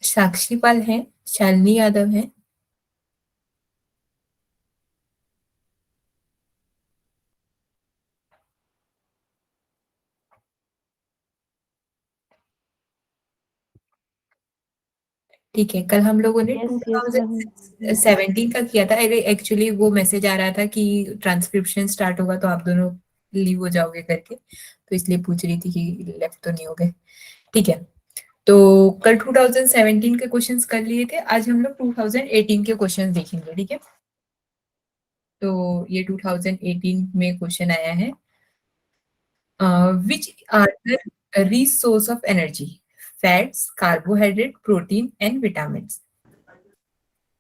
साक्षी पाल है, शालिनी यादव है। ठीक है, कल हम लोगों ने यस यस मैम। 2017 का किया था। अरे एक्चुअली वो मैसेज आ रहा था कि ट्रांसक्रिप्शन स्टार्ट होगा तो आप दोनों लीव हो जाओगे करके, तो इसलिए पूछ रही थी कि लेफ्ट तो नहीं हो गए। ठीक है, तो कल 2017 के क्वेश्चंस कर लिए थे, आज हम लोग 2018 के क्वेश्चंस देखेंगे। ठीक है, तो ये 2018 में क्वेश्चन आया है, which are the resource of energy, fats, carbohydrate, protein and vitamin.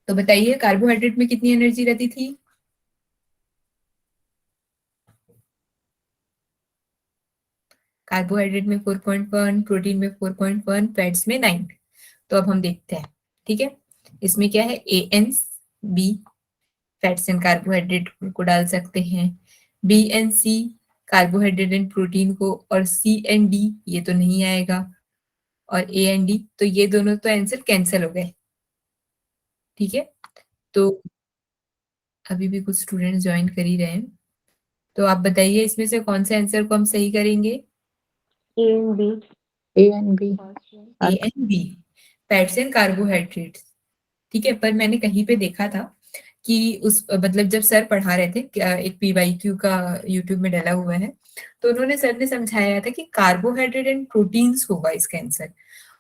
तो बताइए कार्बोहाइड्रेट में कितनी एनर्जी रहती थी? कार्बोहाइड्रेट में 4.1, प्रोटीन में 4.1, फैट्स में 9। तो अब हम देखते हैं। ठीक है, इसमें क्या है, A and B, fats and carbohydrate को डाल सकते हैं, B and C carbohydrate and protein को, और सी एंड डी ये तो नहीं आएगा, और ए एंड डी तो ये दोनों तो आंसर कैंसिल हो गए। ठीक है, तो अभी भी कुछ स्टूडेंट्स ज्वाइन कर ही रहे हैं, तो आप बताइए इसमें से कौन से आंसर को हम सही करेंगे? A and B. A and B. A and B, fats and carbohydrate. ठीक है, पर मैंने कहीं पे देखा था कि उस मतलब जब सर पढ़ा रहे थे, एक पीवाईक्यू का यूट्यूब में डला हुआ है, तो उन्होंने सर ने समझाया था कि कार्बोहाइड्रेट एंड प्रोटीन्स होगा इसका आंसर।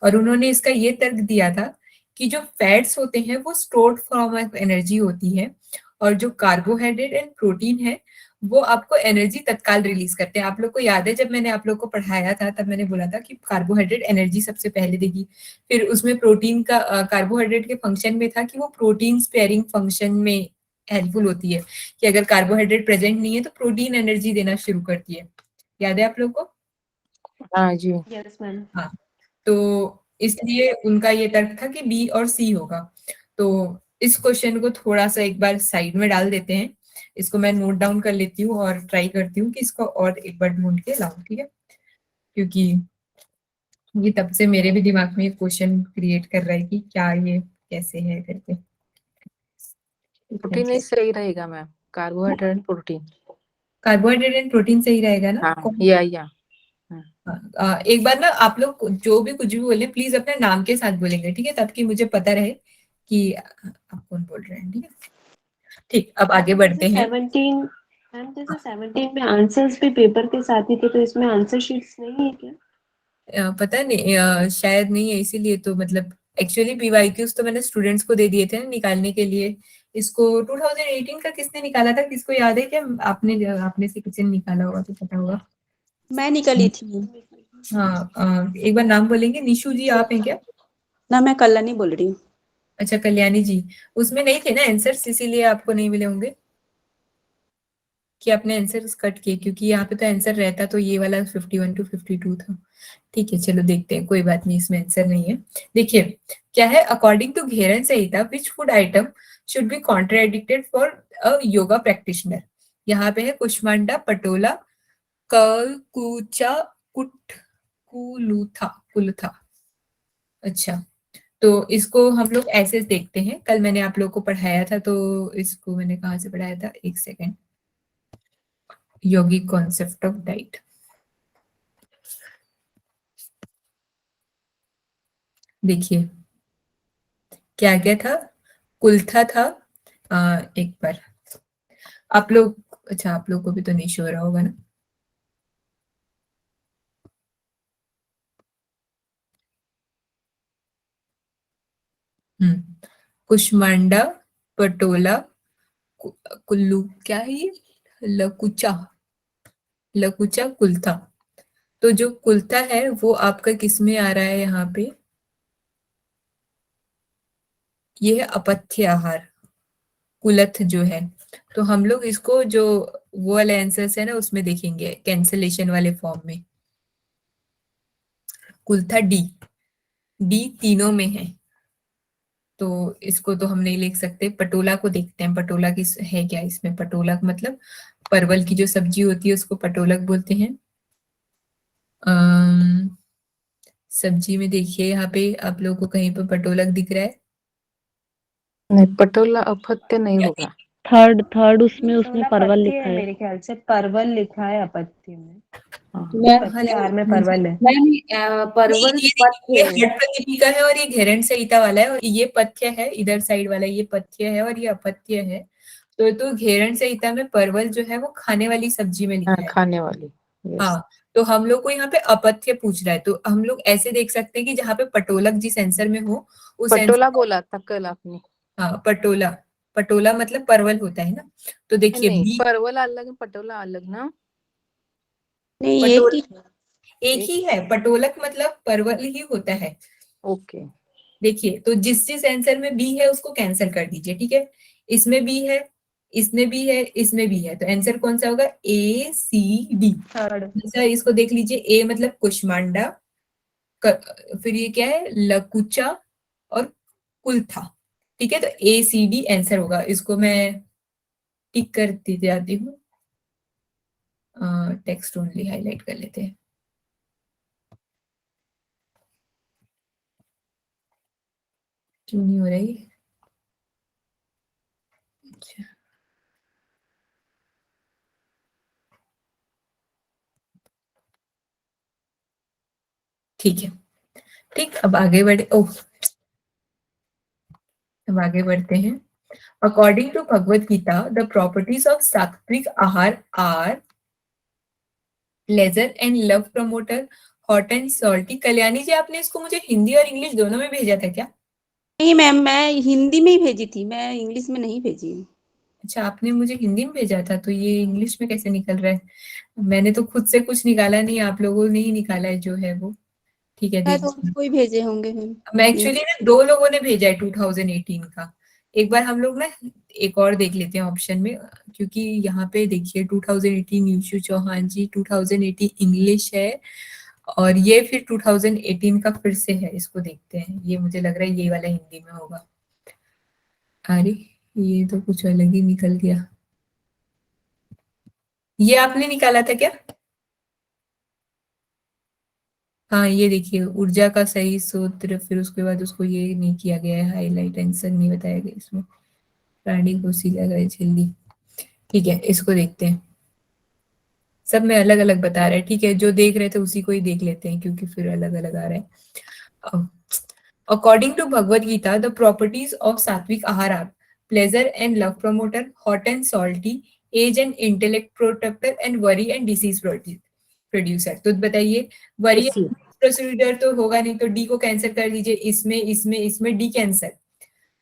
और उन्होंने इसका ये तर्क दिया था कि जो फैट्स होते हैं वो स्टोर्ड फॉर्म ऑफ एनर्जी होती है, और जो कार्बोहाइड्रेट एंड प्रोटीन है वो आपको एनर्जी तत्काल रिलीज करते हैं। आप लोग को याद है जब मैंने आप लोग को पढ़ाया था तब मैंने बोला था कि कार्बोहाइड्रेट एनर्जी सबसे पहले देगी, फिर उसमें प्रोटीन का कार्बोहाइड्रेट के फंक्शन में था कि वो प्रोटीन स्पेयरिंग फंक्शन में हेल्पफुल होती है, कि अगर कार्बोहाइड्रेट प्रेजेंट नहीं है तो प्रोटीन एनर्जी देना शुरू करती है। याद है आप लोग को? हाँ जी। Yes ma'am. हाँ, तो इसलिए उनका ये तर्क था कि बी और सी होगा। तो इस क्वेश्चन को थोड़ा सा एक बार साइड में डाल देते हैं, इसको मैं नोट डाउन कर लेती हूँ और ट्राई करती हूँ कि इसको और एक बार ढूंढ के लाऊं। ठीक है, क्योंकि ये तब से मेरे भी दिमाग में क्वेश्चन क्रिएट कर रहा है कि क्या ये कैसे है करके। प्रोटीन ही सही रहेगा ma'am, carbohydrate and protein. Carbohydrate and protein सही रहेगा ना? हाँ या एक बार ना आप लोग जो भी कुछ भी बोले प्लीज अपने नाम के साथ बोलेंगे, ठीक है, ताकि मुझे पता रहे कि आप कौन बोल रहे हैं। ठीक है, ठीक, अब आगे बढ़ते हैं। 17 मैम, जैसे 17 में आंसर्स भी पेपर के साथ ही थे, तो इसमें आंसर शीट्स नहीं है क्या? पता नहीं, शायद नहीं है, इसीलिए तो मतलब एक्चुअली पीवाईक्यूज तो मैंने स्टूडेंट्स को दे दिए थे ना निकालने के लिए। इसको 2018 का किसने निकाला था, किसको याद है क्या? आपने आपने से किसी ने निकाला होगा तो पता होगा। मैं निकली थी हाँ, एक बार नाम बोलेंगे। निशु जी आप हैं क्या? ना, मैं कल्याणी बोल रही हूँ। अच्छा, कल्याणी जी। उसमें नहीं थे ना आंसर्स, इसीलिए आपको नहीं मिले होंगे कि आपने आंसर कट किए, क्योंकि यहाँ पे तो आंसर रहता तो ये वाला 51 to 52 था। ठीक है, चलो देखते हैं, कोई बात नहीं, इसमें आंसर नहीं है। देखिए क्या है, अकॉर्डिंग टू घेरन Samhita which food item should be contradicted for a yoga practitioner. यहाँ पे है कुष्मांडा, पटोला, कलकूचा, कुट, कुलूथा, कुलथा। अच्छा, तो इसको हम लोग ऐसे देखते हैं, कल मैंने आप लोग को पढ़ाया था, तो इसको मैंने कहाँ से पढ़ाया था, एक second. Yogic concept of diet. देखिए क्या क्या था, कुल्था था, एक बार आप लोग, अच्छा आप लोग को भी तो नहीं शो रहा होगा ना। कुष्मांडा, पटोला, कुल्लू, क्या है ये, लकुचा, लकुचा, कुल्था। तो जो कुल्था है वो आपका किस में आ रहा है यहाँ पे, ये है अपथ्य आहार, कुलथ जो है। तो हम लोग इसको जो वो वाले आंसर्स है ना उसमें देखेंगे कैंसलेशन वाले फॉर्म में। कुल्था डी, डी तीनों में है, तो इसको तो हम नहीं लिख सकते। पटोला को देखते हैं, पटोला किस है क्या इसमें, पटोला मतलब परवल की जो सब्जी होती है उसको पटोलक बोलते हैं। सब्जी में देखिए यहाँ पे आप लोगों को कहीं पे पटोलक दिख रहा है? नहीं, पटोला अपत्य नहीं होगा। थर्ड उसमें उसने पटोला परवल पत्ती लिखा है है। मेरे ख्याल से, परवल लिखा है अपत्य में। हाँ, पत्ते आर में परवल है। मैम ये परवल देखिए, पत्य ये है। हट प्रतिपिका है और ये घेरंड संहिता वाला है, और ये पथ्य है, इधर साइड वाला ये पथ्य है और ये अपत्य है। तो घेरंड संहिता में परवल जो है वो खाने वाली सब्जी में लिखा है। खाने वाली। यस। हाँ, तो हम लोग को यहाँ पे अपथ्य पूछ रहा है, तो हम लोग ऐसे देख सकते हैं कि जहाँ पे पटोलक जिस आंसर में हो उस पटोला आंसर। बोला था कल आपने। हाँ, पटोला, पटोला मतलब परवल होता है ना। तो देखिए नहीं, बी, परवल अलग पटोला अलग ना। नहीं एक पटोल ही एक ही है, पटोलक मतलब परवल ही होता है। ओके। देखिए, तो जिस जिस आंसर में बी है उसको कैंसिल कर दीजिए, ठीक है। इसमें बी है, इसमें बी है, इसमें बी है, तो आंसर कौन सा होगा? ए सी डी। थर्ड। जैसा इसको देख लीजिए, ए मतलब कुष्मांडा, फिर ये क्या है? लकुचा और कुल्था। ठीक है, तो ए सी डी आंसर होगा। इसको मैं टिक कर दी जाती हूँ, टेक्स्ट ओनली हाईलाइट कर लेते हैं। क्यों नहीं हो रही? अच्छा, ठीक है, ठीक। अब आगे बढ़े, ओह, अब आगे बढ़ते हैं। According to Bhagavad Gita the properties of sattvic ahar are pleasure and love promoter, hot and salty. Kalyani ji, आपने इसको मुझे हिंदी और इंग्लिश दोनों में भेजा था क्या? नहीं मैम, मैं हिंदी में ही भेजी थी, मैं इंग्लिश में नहीं भेजी। अच्छा, आपने मुझे हिंदी में भेजा था, तो ये इंग्लिश में कैसे निकल रहा है? मैंने तो खुद से कुछ निकाला नहीं, आप लोगों ने ही निकाला है जो है वो। ठीक है, शायद देखिए, उसको ही भेजे होंगे मैम। मैं एक्चुअली ना दो लोगों ने भेजा है 2018 का। एक बार हम लोग ना एक और देख लेते हैं ऑप्शन में, क्योंकि यहाँ पे देखिए 2018 यूशु चौहान जी, 2018 इंग्लिश है, और ये फिर 2018 का फिर से है। इसको देखते हैं, ये मुझे लग रहा है ये वाला हिंदी में होगा। अरे, ये तो कुछ अलग ही निकल गया। ये आपने निकाला था क्या? हाँ, ये देखिए, ऊर्जा का सही सूत्र, फिर उसके बाद उसको ये नहीं किया गया है हाईलाइट, आंसर नहीं बताया गया इसमें। प्राणी कोशिका का झिल्ली। ठीक है, इसको देखते हैं। सब में अलग अलग बता रहा है, ठीक है, जो देख रहे थे उसी को ही देख लेते हैं, क्योंकि फिर अलग अलग आ रहा है। According to Bhagavad Gita the properties of sattvic ahar are pleasure and love promoter, hot and salty, age and intellect protector, and worry and disease producer. तो बताइए, वरी इसी प्रोसीडर तो होगा नहीं, तो डी को कैंसिल कर दीजिए। इसमें इसमें इसमें डी कैंसिल।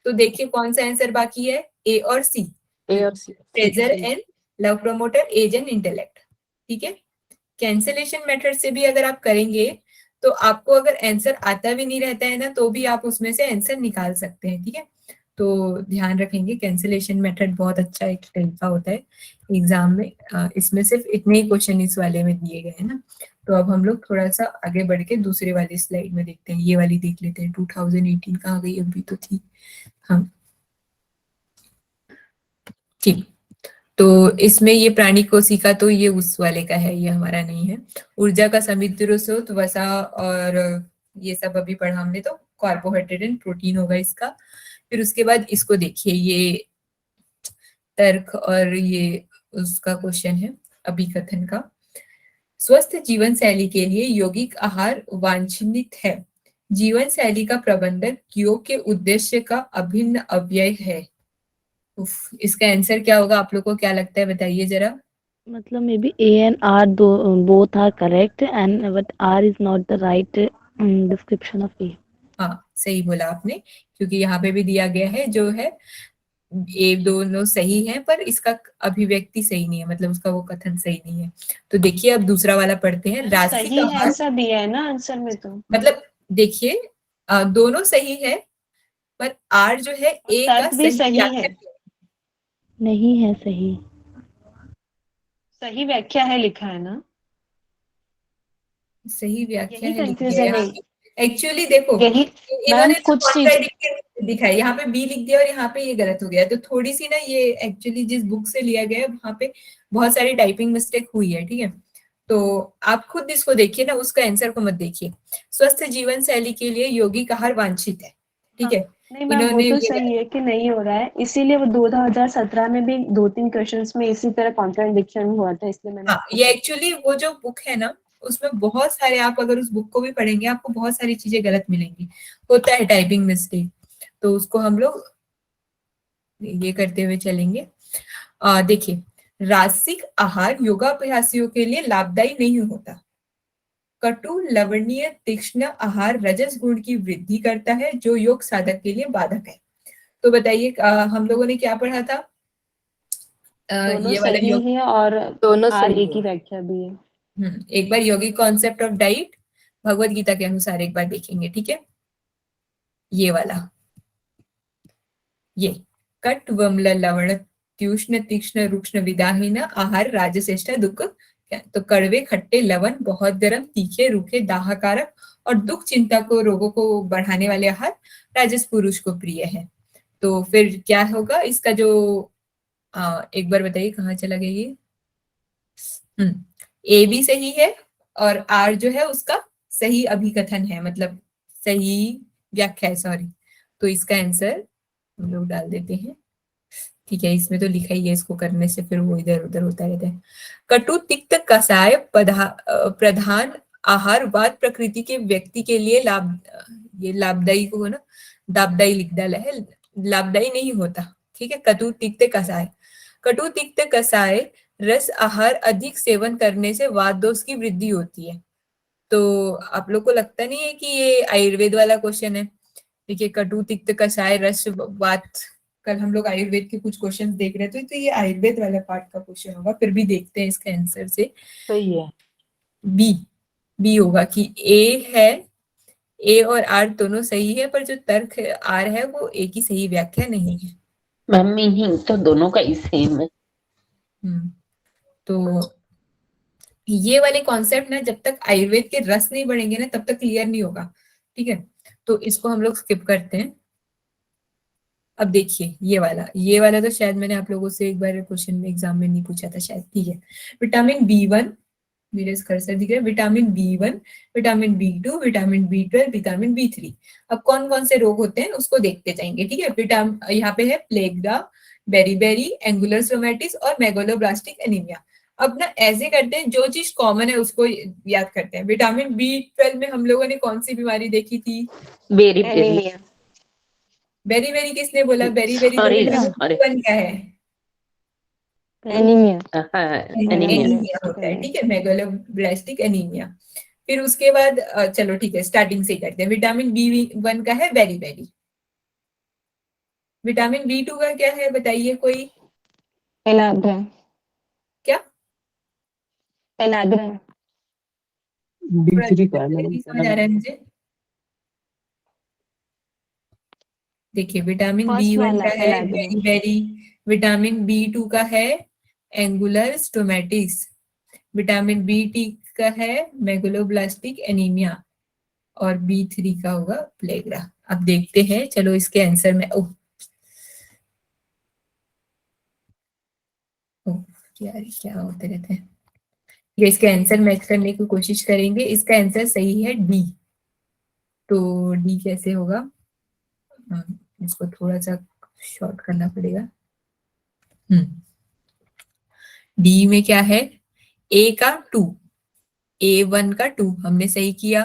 तो देखिए कौन सा आंसर बाकी है, ए और सी। ए और C. Pleasure and love promoter, age and intellect. ठीक है, कैंसिलेशन मेथड से भी अगर आप करेंगे तो आपको अगर आंसर आता भी नहीं रहता है ना, तो भी आप उसमें से आंसर निकाल सकते हैं। ठीक है, तो ध्यान रखेंगे, कैंसिलेशन मेथड बहुत अच्छा एक तरीका होता है एग्जाम में। इसमें सिर्फ इतने ही क्वेश्चन इस वाले में दिए गए हैं ना। तो अब हम लोग थोड़ा सा आगे बढ़ के दूसरे वाली स्लाइड में देखते हैं, ये वाली देख लेते हैं। 2018 कहाँ गई? अभी तो थी। हाँ, ठीक। तो इसमें ये प्राणी कोशिका, तो ये उस वाले का है, ये हमारा नहीं है। ऊर्जा का समुद्र स्रोत वसा, और ये सब अभी पढ़ा हमने, तो कार्बोहाइड्रेट एंड प्रोटीन होगा इसका। फिर उसके बाद इसको देखिए, ये तर्क और ये उसका क्वेश्चन है अभिकथन का। स्वस्थ जीवन शैली के लिए यौगिक आहार वांछनीय है। जीवन शैली का प्रबंधन योग के उद्देश्य का अभिन्न अव्यय है। उफ, इसका आंसर क्या होगा? आप लोग को क्या लगता है, बताइए जरा। मतलब may be A and R दो both R correct and but R is not the right description of A. हाँ, सही बोला आपने, क्योंकि यहाँ पे भी दिया गया है जो है, ये दोनों सही है, पर इसका अभिव्यक्ति सही नहीं है, मतलब उसका वो कथन सही नहीं है। तो देखिए, अब दूसरा वाला पढ़ते हैं। रासिक सही है आहार, ऐसा दिया है ना आंसर में तो। मतलब देखिए, दोनों सही है, पर आर जो है ए का तर्क भी सही सही व्याख्या है। है। नहीं है सही। सही व्याख्या है लिखा है ना। सही व्याख्या यही है लिख दिया कंफ्यूजन यहाँ है। पे। एक्चुअली देखो, यही मैम इन्होंने कुछ चीज कॉन्ट्राडिक्ट दिखाई, यहाँ पे बी लिख दिया और यहाँ पे ये गलत हो गया। तो थोड़ी सी ना, ये एक्चुअली जिस बुक से लिया गया है वहां पे बहुत सारी टाइपिंग मिस्टेक हुई है। ठीक है, तो आप खुद इसको देखिए ना, उसका आंसर को मत देखिए। स्वस्थ जीवन शैली के लिए यौगिक आहार वांछित है, ठीक है। नहीं मैम, वो इन्होंने तो सही है कि नहीं हो रहा है, इसीलिए वो 2017 में भी 2-3 क्वेश्चंस में इसी तरह कॉन्ट्राडिक्शन हुआ था, इसलिए मैंने हाँ, आपको ये एक्चुअली वो जो बुक है ना, उसमें बहुत सारे, आप अगर उस बुक को भी पढ़ेंगे आपको बहुत सारी चीजें गलत मिलेंगी, होता है टाइपिंग मिस्टेक, तो उसको हम लोग ये करते हुए चलेंगे। देखिए, रासिक आहार योगाभ्यासियों के लिए लाभदायी नहीं होता। कटु लवणीय तीक्ष्ण आहार रजस गुण की वृद्धि करता है, जो योग साधक के लिए बाधक है। तो बताइए, हम लोगों ने क्या पढ़ा था? दोनों ये वाला सही योग। है और दोनों आर सही ए की है। व्याख्या भी है। एक बार योगिक concept of diet Bhagavad Gita के अनुसार एक बार देखेंगे, ठीक है। ये वाला, ये कट वम्ल लवण त्युष्ण तीक्ष्ण रुक्ष्ण विदाहीन आहार राजश्रेष्ठ दुख। तो कड़वे, खट्टे, लवण, बहुत गर्म, तीखे, रूखे, दाहकारक और दुख चिंता को, रोगों को बढ़ाने वाले आहार राजस पुरुष को प्रिय है। तो फिर क्या होगा इसका जो, एक बार बताइए कहाँ चला गया ये। ए भी सही है और आर जो है उसका सही अभिकथन है, मतलब सही व्याख्या है, सॉरी। तो इसका आंसर हम लोग डाल देते हैं, ठीक है। इसमें तो लिखा ही है, इसको करने से फिर वो इधर उधर होता रहता है। कटु तिक्त कषाय प्रधान आहार वात प्रकृति के व्यक्ति के लिए ये लाभदायी को है ना, लाभदायी लिख डाला है, लाभदायी नहीं होता, ठीक है। कटु तिक्त कषाय, कटु तिक्त कषाय रस आहार अधिक सेवन करने से वात दोष की वृद्धि होती है। तो आप लोग को लगता नहीं है कि ये आयुर्वेद वाला क्वेश्चन है? देखिए, कटु तिक्त कषाय रस वात, कल हम लोग आयुर्वेद के कुछ क्वेश्चंस देख रहे थे, तो ये आयुर्वेद वाला पार्ट का क्वेश्चन होगा। फिर भी देखते हैं इसका आंसर से। सही है। बी, बी होगा कि ए है, ए और आर दोनों सही है, पर जो तर्क आर है वो ए की सही व्याख्या नहीं है। मैम मीनिंग तो दोनों का ही सेम है। तो ये वाले कॉन्सेप्ट ना, जब तक आयुर्वेद के रस नहीं बढ़ेंगे ना, तब तक क्लियर नहीं होगा, ठीक है। तो इसको हम लोग स्किप करते हैं। अब देखिए, ये वाला तो शायद मैंने आप लोगों से एक बार क्वेश्चन में एग्जाम में नहीं पूछा था शायद, ठीक है। विटामिन B1, मेरे कर्सर दिख रहा है, vitamin B1, vitamin B2, vitamin B12, vitamin B3। अब कौन कौन से रोग होते हैं उसको देखते जाएंगे, ठीक है। विटामिन यहाँ पे है प्लेगा, बेरीबेरी, एंगुलर स्टोमेटिस और मेगालोब्लास्टिक एनीमिया। अब ना ऐसे करते हैं, जो चीज कॉमन है उसको याद करते हैं। विटामिन B12 में हम लोगों ने कौन सी बीमारी देखी थी? Beriberi anaemia. Beriberi किसने बोला? बेरी बेरी तो सॉरी विटामिन सॉरी B1 का है, एनीमिया। एनीमिया। एनीमिया होता है, ठीक है, मेगालोब्लास्टिक एनीमिया। फिर उसके बाद चलो ठीक है, स्टार्टिंग से ही करते हैं। विटामिन B1 का है बेरी बेरी। विटामिन B2 का क्या है बताइए कोई? पेनाग्रा। क्या? पेनाग्रा। B3 का नहीं समझ आ रहा है मुझे। देखिए, विटामिन फर्स्ट B1 वाला का है पेनाग्रा। बेरी बेरी, विटामिन B2 का है एंगुलर स्टोमेटिस, विटामिन B3 का है मेगालोब्लास्टिक एनीमिया और B3 का होगा प्लेग्रा। अब देखते हैं, चलो इसके आंसर में यार क्या होते रहते हैं ये। इसके आंसर मैच करने की कोशिश करेंगे। इसका आंसर सही है डी। तो डी कैसे होगा? इसको थोड़ा सा शॉर्ट करना पड़ेगा। डी में क्या है? ए का 2, A1 का 2 हमने सही किया,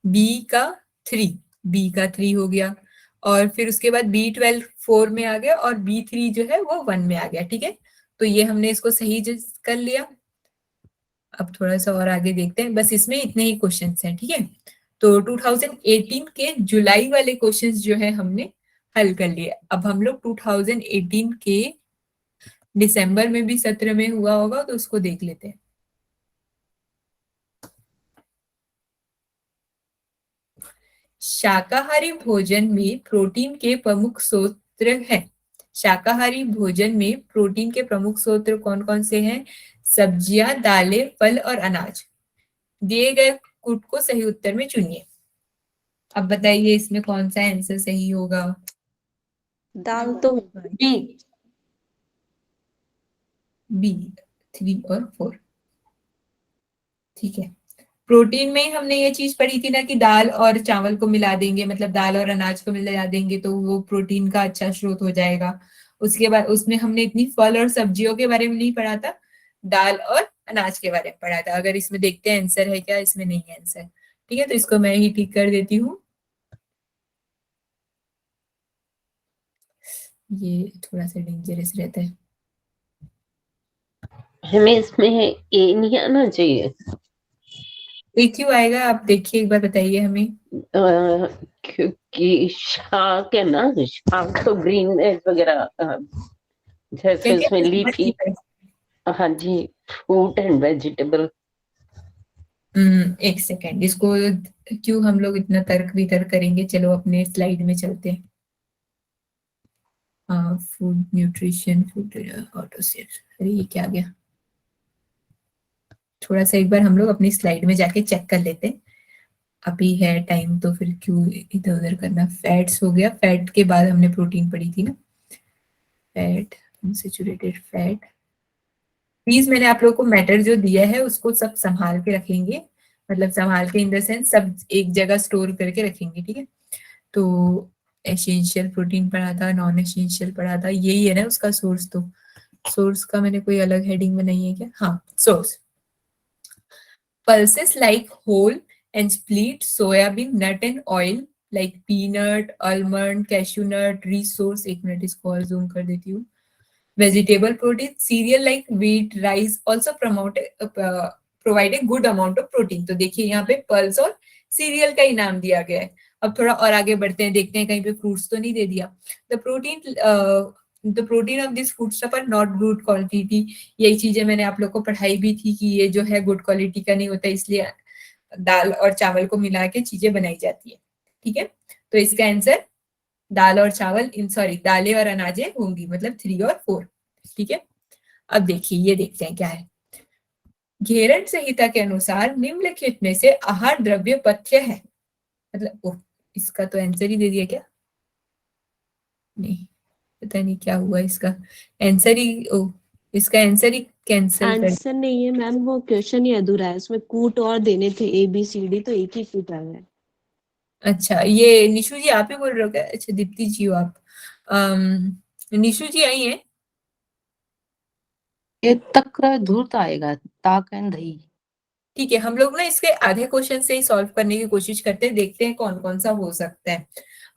बी का 3, बी का 3 हो गया, और फिर उसके बाद B12 4 में आ गया और B3 जो है वो 1 में आ गया, ठीक है। तो ये हमने इसको सही कर लिया। अब थोड़ा सा और आगे देखते हैं, बस इसमें इतने ही क्वेश्चंस हैं, ठीक है। तो 2018 के जुलाई वाले क्वेश्चंस जो है हमने हल कर लिए। अब हम लोग 2018 के दिसंबर में भी सत्र में हुआ होगा, तो उसको देख लेते हैं। शाकाहारी भोजन में प्रोटीन के प्रमुख स्रोत हैं। शाकाहारी भोजन में प्रोटीन के प्रमुख स्रोत कौन कौन से हैं? सब्जियां, दालें, फल और अनाज। दिए गए कूट को सही उत्तर में चुनिए। अब बताइए इसमें कौन सा आंसर सही होगा? दाल तो होगा ही। बी। बी, 3 और 4। ठीक है। प्रोटीन में हमने ये चीज पढ़ी थी ना कि दाल और चावल को मिला देंगे, मतलब दाल और अनाज को मिला देंगे तो वो प्रोटीन का अच्छा स्रोत हो जाएगा। उसके बाद उसमें हमने इतनी फल और सब्जियों के बारे में नहीं पढ़ा था, दाल और अनाज के बारे में पढ़ा था। अगर इसमें देखते हैं आंसर है क्या, इसमें नहीं है आंसर। ठीक है, तो इसको मैं ही ठीक कर देती हूँ। ये थोड़ा सा डेंजरस रहता है। हमें इसमें ए नहीं आना चाहिए। ये क्यों आएगा, आप देखिए एक बार बताइए हमें। क्योंकि शाक है ना, शाक तो ग्रीन वगैरह जैसे उसमें लीफी। हाँ जी, फ्रूट एंड वेजिटेबल। एक सेकेंड, इसको क्यों हम लोग इतना तर्क वितर्क करेंगे, चलो अपने स्लाइड में चलते हैं। फूड न्यूट्रिशन, फूड ऑटोसेट, अरे ये क्या आ गया। थोड़ा सा एक बार हम लोग अपनी स्लाइड में जाके चेक कर लेते हैं, अभी है टाइम तो फिर क्यों इधर उधर करना। फैट्स हो गया, फैट के बाद हमने प्रोटीन पढ़ी थी ना, फैट, अनसैचुरेटेड फैट। प्लीज मैंने आप लोगों को मैटर जो दिया है उसको सब संभाल के रखेंगे, मतलब संभाल के इन द सेंस सब एक जगह स्टोर करके रखेंगे, ठीक है। तो एसेंशियल प्रोटीन पढ़ा था, नॉन एसेंशियल पढ़ा था, यही है ना उसका सोर्स। तो सोर्स का मैंने कोई अलग हेडिंग में नहीं है क्या, हाँ source. pulses like whole and split soybean nut and oil like peanut, almond, cashew nut, resource। एक मिनट इसको और जूम कर देती हूँ। vegetable protein, cereal like wheat, rice also provide a good amount of protein। तो देखिए यहाँ पे पल्स और सीरियल का ही नाम दिया गया है। अब थोड़ा और आगे बढ़ते हैं, देखते हैं कहीं पे फ्रूट्स तो नहीं दे दिया। The protein of this foodstuff are not good quality. यही चीजें मैंने आप लोग को पढ़ाई भी थी कि ये जो है गुड क्वालिटी का नहीं होता, इसलिए दाल और चावल को मिला के चीजें बनाई जाती है, ठीक है। तो इसका आंसर दाल और चावल, इन सॉरी दालें और अनाजें होंगी, मतलब 3 और 4, ठीक है। अब देखिए ये देखते हैं क्या है। घेरन संहिता के अनुसार निम्नलिखित में से आहार द्रव्य पथ्य है, मतलब इसका तो आंसर ही दे दिया क्या, नहीं पता नहीं क्या हुआ इसका आंसर ही, इसका आंसर ही कैंसिल कर। आंसर नहीं है मैम, वो क्वेश्चन ही अधूरा है, उसमें कूट और देने थे ABCD, तो एक ही कूट आ गया है। अच्छा ये निशु जी आप ही बोल रहे हो क्या, अच्छा दीप्ति जी हो आप। निशु जी आई हैं। ये तक धूर्त आएगा, ताक एंड दही। ठीक है, हम लोग ना इसके आधे क्वेश्चन से ही सॉल्व करने की कोशिश करते हैं, देखते हैं कौन कौन सा हो सकता है।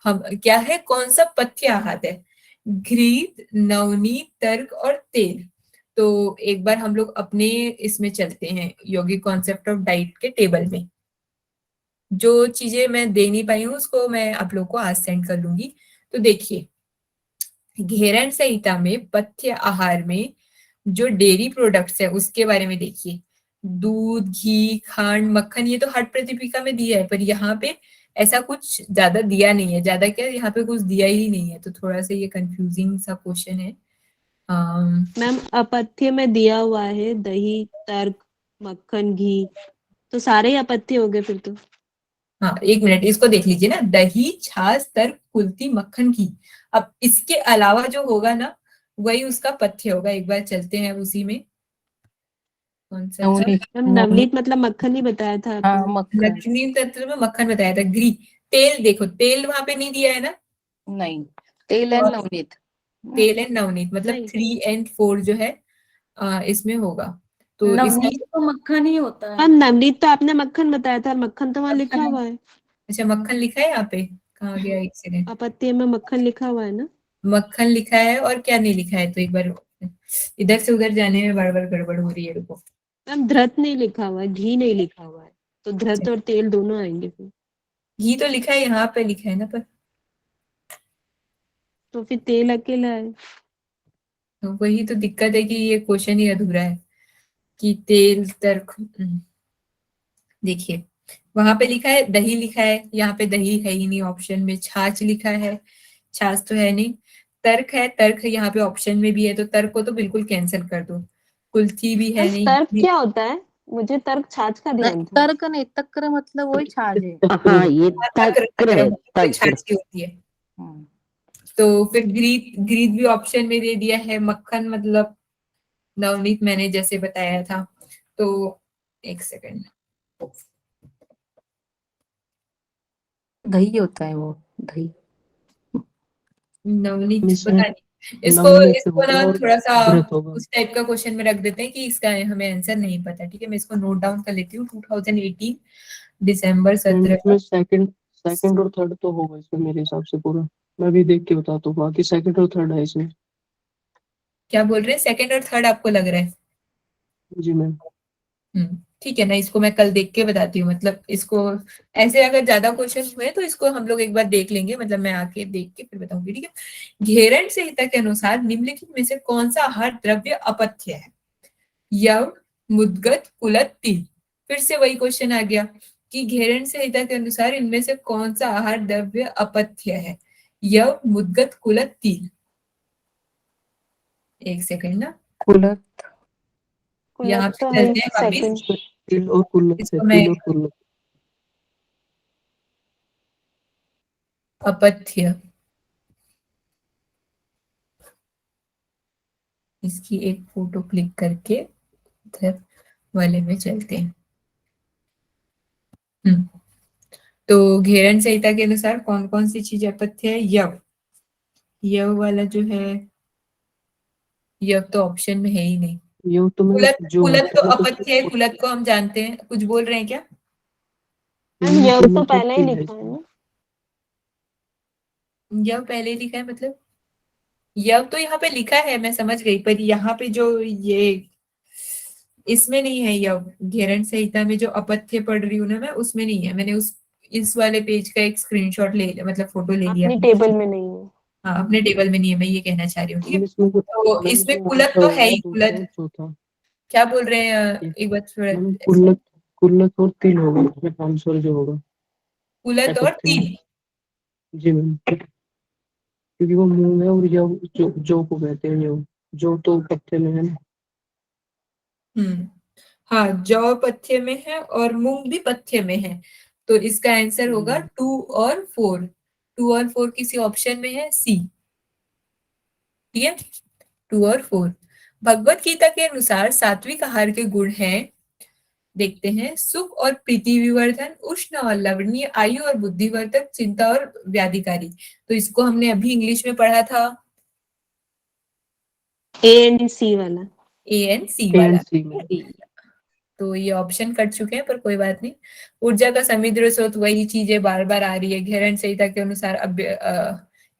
हम क्या है, कौन सा पथ्य आहार है, घृत, नवनीत, तर्क और तेल। तो एक बार हम लोग अपने इसमें चलते हैं, यौगिक कॉन्सेप्ट ऑफ डाइट के टेबल में। जो चीजें मैं दे नहीं पाई हूँ उसको मैं आप लोग को आज सेंड कर लूंगी। तो देखिए घेरन संहिता में पथ्य आहार में जो डेयरी प्रोडक्ट्स है उसके बारे में देखिए। दूध, घी, खांड, मक्खन, ये तो हर प्रतिपिका में दिया है, पर यहाँ पे ऐसा कुछ ज्यादा दिया नहीं है। ज्यादा क्या, यहाँ पे कुछ दिया ही नहीं है, तो थोड़ा सा ये कंफ्यूजिंग सा क्वेश्चन है। मैम अपथ्य में दिया हुआ है दही, तर्क, मक्खन, घी, तो सारे ही अपथ्य हो गए फिर तो। हाँ एक मिनट इसको देख लीजिए ना, दही, छाछ, तर्क, कुल्थी, मक्खन, घी। अब इसके अलावा जो होगा ना वही उसका पथ्य होगा। एक बार चलते हैं उसी में, कौन सा था, नवनीत, मैम नवनीत मतलब मक्खन ही बताया था हाँ आपने। मक्खन। लक्ष्मी तंत्र में मक्खन बताया था। घी, तेल देखो, तेल वहां पे नहीं दिया है ना, नहीं, तेल एंड नवनीत। तेल एंड नवनीत मतलब नहीं 3 and 4 जो है इसमें होगा। तो इसका नवनीत तो मक्खन ही होता है। मैम नवनीत तो आपने मक्खन बताया था, मक्खन तो वहाँ लिखा हुआ है। अच्छा मक्खन लिखा है यहाँ पे, कहाँ गया एक सेकंड। अपत्य में मक्खन लिखा हुआ है ना। मक्खन लिखा है और क्या नहीं लिखा है, तो एक बार इधर से उधर जाने में बार बार गड़बड़ हो रही है, रुको। मैम धृत नहीं लिखा हुआ है, घी नहीं लिखा हुआ है, तो धृत और तेल दोनों आएंगे फिर। घी तो लिखा है, यहाँ पे लिखा है ना, पर तो फिर तेल अकेला है। तो वही तो दिक्कत है कि ये क्वेश्चन ही अधूरा है कि तेल, तर्क। देखिए वहां पे लिखा है दही लिखा है, यहाँ पे दही है ही नहीं ऑप्शन में। छाछ लिखा है, छाछ तो है नहीं। तर्क है, तर्क यहाँ पे ऑप्शन में भी है, तो तर्क को तो बिल्कुल कैंसिल कर दो। कुल्थी भी है मैम नहीं। तर्क क्या होता है, मुझे तर्क छाछ का ध्यान था। तर्क नहीं, तक्र मतलब वही छाछ है। हाँ ये तक्र है, तक्र। छाछ ही होती है। हम्म। तो फिर ग्रीक, ग्रीक भी ऑप्शन में दे दिया है। मक्खन मतलब नवनीत मैंने जैसे बताया था। तो एक सेकंड। दही होता है वो, दही। नवनीत इसमें पता नहीं, इसको नवनीत इसको ना होगा और थोड़ा सा व्रत होगा। उस टाइप का क्वेश्चन में रख देते हैं कि इसका हमें आंसर नहीं पता। ठीक है, मैं इसको नोट डाउन कर लेती हूँ। 2018 दिसंबर मैम 17 इसमें सेकंड और थर्ड तो होगा इसमें मेरे हिसाब से पूरा। मैं भी देख के बताता हूँ, बाकी सेकंड और थर्ड है इसमें। क्या बोल रहे हैं, सेकंड और थर्ड आपको लग रहा है? जी मैम। ठीक है ना, इसको मैं कल देख के बताती हूँ। मतलब इसको ऐसे अगर ज्यादा क्वेश्चन हुए तो इसको हम लोग एक बार देख लेंगे, मतलब मैं आके देख के फिर बताऊंगी। ठीक है, घेरन संहिता के अनुसार निम्नलिखित में से कौन सा आहार द्रव्य अपथ्य है? यव, मुद्गत, कुलत, तिल। फिर से वही क्वेश्चन आ गया कि घेरन संहिता के अनुसार इनमें से कौन सा आहार द्रव्य अपथ्य है? यव, मुद्गत, कुलत, तिल। एक सेकंड ना, कुलत। यहाँ कुलत पे तो है चलते हैं वापिस। सेकंड। तिल और कुल्लत है, इसको मैं तिल और कुल्लत। अपथ्य, इसकी एक फोटो क्लिक करके इधर वाले में चलते हैं। तो घेरन संहिता के अनुसार कौन कौन सी चीज अपथ्य है? यव, यव वाला जो है, यव तो ऑप्शन में है ही नहीं। ये तो मैम कुलत, जो कुलत तो होता है तो अपथ्य है, कुलत को हम जानते हैं। कुछ बोल रहे हैं क्या? मैम यव तो कुल्लत और पहले ही तिल है लिखा है इसमें। ना। यव पहले लिखा है मतलब? यव तो यहाँ पे लिखा है, मैं समझ गई, पर यहाँ पे जो ये इसमें नहीं है यव। घेरन संहिता में जो अपथ्य पढ़ रही हूँ ना मैं, उसमें नहीं है। मैंने उस इस वाले पेज का एक स्क्रीनशॉट ले लिया, मतलब फोटो ले लिया। अपनी टेबल में नहीं है। हाँ, अपने टेबल में नहीं है, मैं ये कहना चाह रही हूँ। ठीक है, मैम इसमें जो तो मैम इसमें इसमें कुलत वैसा तो है होगा ही। दूसरा और कुलत चौथा। क्या बोल रहे हैं? ये एक बार थोड़ा। मैम कुल्लत और तिल होगा इसमें, आंसर जो होगा कुलत और नेपथ्य में। तिल। जी मैम, क्योंकि वो मूंग है और जो को कहते हैं जो तो पत्ते में है ना। हम्म, हाँ, जौ पथ्य में है और मूंग भी पथ्य में है। तो इसका आंसर होगा 2 और 4। 2 और 4 किसी ऑप्शन में है, सी। ठीक है, 2 और 4। भगवत गीता के अनुसार सात्विक आहार के गुण हैं, देखते हैं, सुख और प्रीति विवर्धन, उष्ण और लवणीय, आयु और बुद्धिवर्धक, चिंता और व्याधिकारी। तो इसको हमने अभी इंग्लिश में पढ़ा था, ए एंड सी वाला। ए एंड सी ए एंड वाला। सी में। तो ये ऑप्शन कट चुके हैं, पर कोई बात नहीं। ऊर्जा का समुद्र स्रोत, वही चीजें बार बार आ रही है। घेरन संहिता के अनुसार अब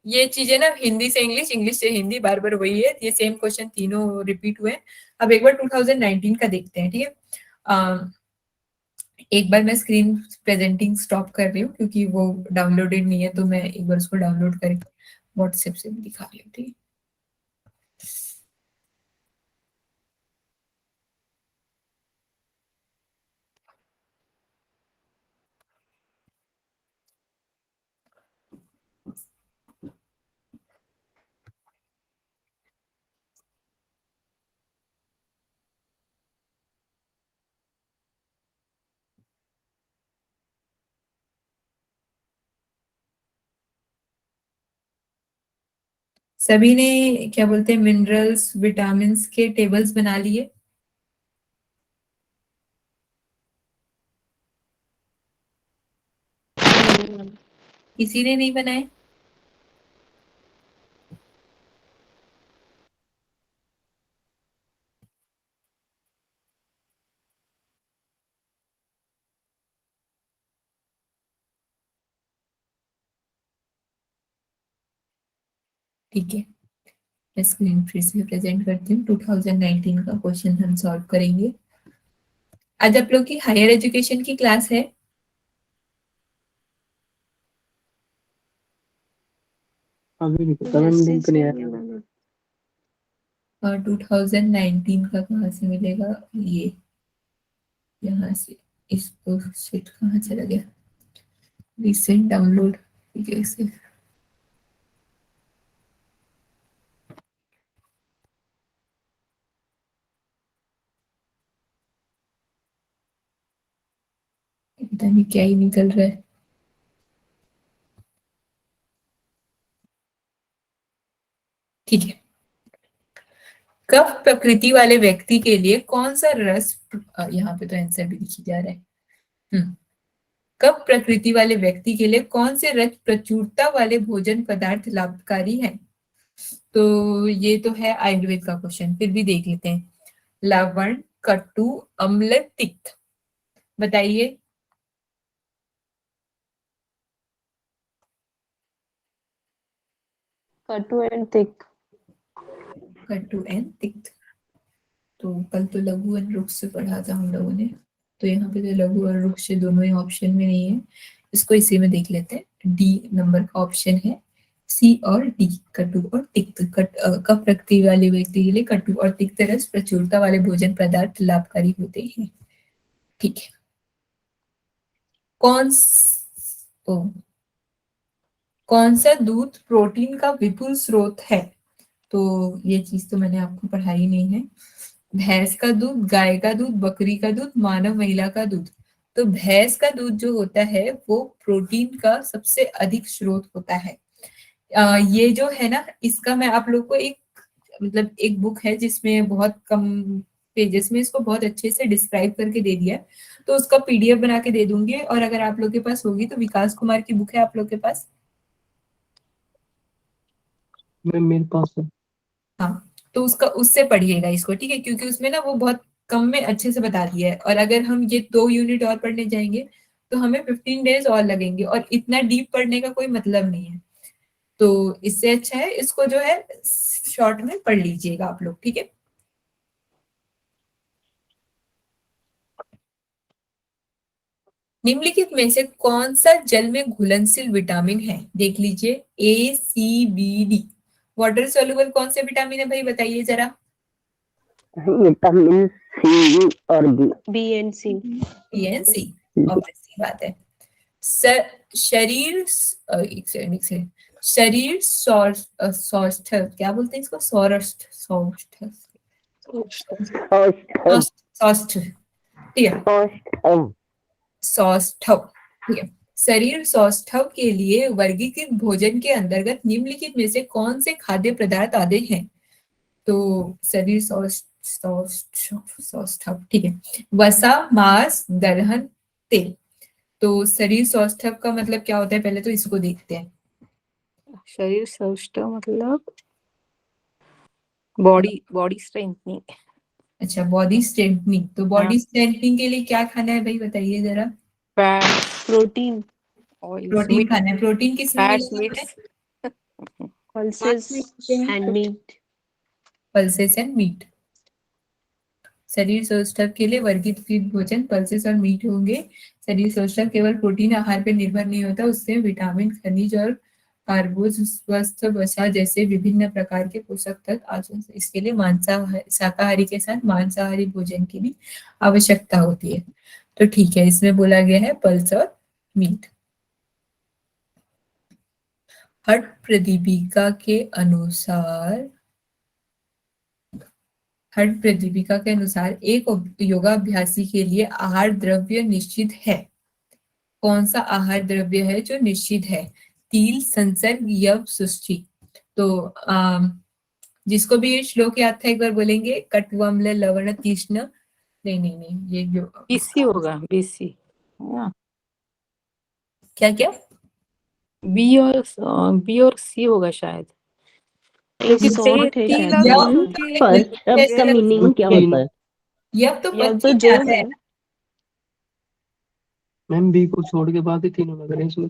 ये चीजें ना हिंदी से इंग्लिश, इंग्लिश से हिंदी, बार बार वही है। ये सेम क्वेश्चन तीनों रिपीट हुए हैं। अब एक बार 2019 का देखते हैं। ठीक है, एक बार मैं स्क्रीन प्रेजेंटिंग स्टॉप कर रही हूँ क्योंकि वो डाउनलोडेड नहीं है, तो मैं एक बार उसको डाउनलोड करके व्हाट्सएप से भी दिखा रही हूँ। ठीक है, सभी ने क्या बोलते हैं, मिनरल्स विटामिन के टेबल्स बना लिए? किसी ने नहीं बनाए? ठीक है, मैं स्क्रीन फिर से प्रेजेंट करती हूँ। 2019 का क्वेश्चन हम सॉल्व करेंगे। आज आप लोग की हायर एजुकेशन की क्लास है? अभी नहीं पता मैम, लिंक नहीं आया। और 2019 का कहाँ से मिलेगा? ये यहाँ से। इसको शिट कहाँ चला गया? रिसेंट डाउनलोड, ठीक है, इसे पता नहीं क्या ही निकल रहा है। ठीक है, कफ प्रकृति वाले व्यक्ति के लिए कौन सा रस, यहाँ पे तो आंसर भी लिखी जा रहा है। कफ प्रकृति वाले व्यक्ति के लिए कौन से रस प्रचुरता वाले भोजन पदार्थ लाभकारी है? तो ये तो है आयुर्वेद का क्वेश्चन, फिर भी देख लेते हैं। लवण, कटु, अम्ल, तिक्त, बताइए। कटु एंड थिक। कटु एंड तिक्त। तो कल तो लघु और रुक्ष से पढ़ा था हम लोगों ने, तो यहाँ पे तो लघु और रुक्ष दोनों ही ऑप्शन में नहीं है, इसको इसी में देख लेते हैं। डी नंबर का ऑप्शन है, सी और डी, कटु और तिक्त। कफ प्रकृति वाले व्यक्ति के लिए कटु और तिक्त रस प्रचुरता वाले भोजन पदार्थ लाभकारी होते हैं। ठीक है। कौन सा दूध प्रोटीन का विपुल स्रोत है? तो ये चीज तो मैंने आपको पढ़ाई नहीं है। भैंस का दूध, गाय का दूध, बकरी का दूध, मानव महिला का दूध। तो भैंस का दूध जो होता है वो प्रोटीन का सबसे अधिक स्रोत होता है। ये जो है ना, इसका मैं आप लोग को एक बुक है जिसमें बहुत कम पेजेस में इसको बहुत अच्छे से डिस्क्राइब करके दे दिया है, तो उसका पीडीएफ बना के दे दूंगी। और अगर आप लोग के पास होगी तो विकास कुमार की बुक है आप लोग के पास? मेरे पास है। हाँ, तो उससे पढ़िएगा इसको, ठीक है, क्योंकि उसमें ना वो बहुत कम में अच्छे से बता दिया है। और अगर हम ये 2 यूनिट और पढ़ने जाएंगे तो हमें 15 डेज और लगेंगे, और इतना डीप पढ़ने का कोई मतलब नहीं है। तो इससे अच्छा है इसको जो है शॉर्ट में पढ़ लीजिएगा आप लोग, ठीक है। निम्नलिखित में से कौन सा जल में घुलनशील विटामिन है? देख लीजिए, ए, सी, बी, डी। वाटर सोल्यूबल कौन से विटामिन है भाई, बताइए जरा। विटामिन सी और B. B and C. B and C, obvious सी बात है। शरीर शरीर स्वस्थ, क्या बोलते हैं इसको, स्वस्थ, ठीक है, सौष्ठव, ठीक है। शरीर सौष्ठव के लिए वर्गीकृत भोजन के अंतर्गत निम्नलिखित में से कौन से खाद्य पदार्थ आते हैं? तो शरीर सौष्ठव, ठीक है। वसा, मांस, दलहन, तेल। तो शरीर सौष्ठव का मतलब क्या होता है, पहले तो इसको देखते हैं। शरीर सौष्ठव मतलब बॉडी स्ट्रेंथनिंग। अच्छा, बॉडी स्ट्रेंथनिंग। तो बॉडी स्ट्रेंथनिंग के लिए क्या खाना है भाई, बताइए जरा। प्रोटीन। प्रोटीन खाना है। प्रोटीन किसमें मिलता है? Pulses and meat. Pulses and meat. शरीर सौष्ठव के लिए वर्गीकृत भोजन पल्सेस और मीट होंगे। शरीर सौष्ठव केवल प्रोटीन आहार पर निर्भर नहीं होता, उससे विटामिन, खनिज और कार्बोज, स्वस्थ वसा जैसे विभिन्न प्रकार के पोषक तत्व आते। इसके लिए शाकाहारी के साथ मांसाहारी भोजन की भी आवश्यकता होती है। तो ठीक है, इसमें बोला गया है पल्स और मीट। हठ प्रदीपिका के अनुसार एक योगाभ्यासी के लिए आहार द्रव्य निश्चित है। कौन सा आहार द्रव्य है जो निश्चित है? तिल, संसर्ग, यव, सुष्टि। तो जिसको भी ये श्लोक याद था एक बार बोलेंगे। कट्वम्ल, लवण, तीक्ष्ण, नहीं, ये जो बीसी होगा, बीसी। क्या क्या? बी और सी होगा शायद, क्योंकि तिल और सुष्टि इसका मीनिंग क्या होता है? यव तो यव पच्ची तो में जो आता है। मैम बी को छोड़ के बाकी तीनों लग रहे हैं इसमें।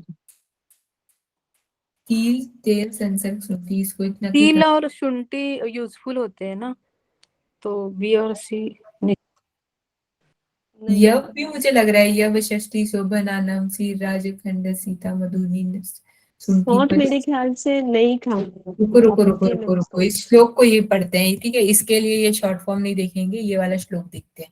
तिल, तेल, संसर्ग, सुष्टि, इसको इतना तिल और शुंठी यूजफुल होते हैं ना, तो बी और सी। यव भी मुझे लग रहा है, यव, षष्ठी, शोभनानम, श्री राजखंड, सीता, मधुनी, शॉर्ट मेरे ख्याल से नहीं खा। रुको, इस श्लोक को ये पढ़ते हैं, ठीक है। इसके लिए ये शॉर्ट फॉर्म नहीं देखेंगे, ये वाला श्लोक देखते हैं।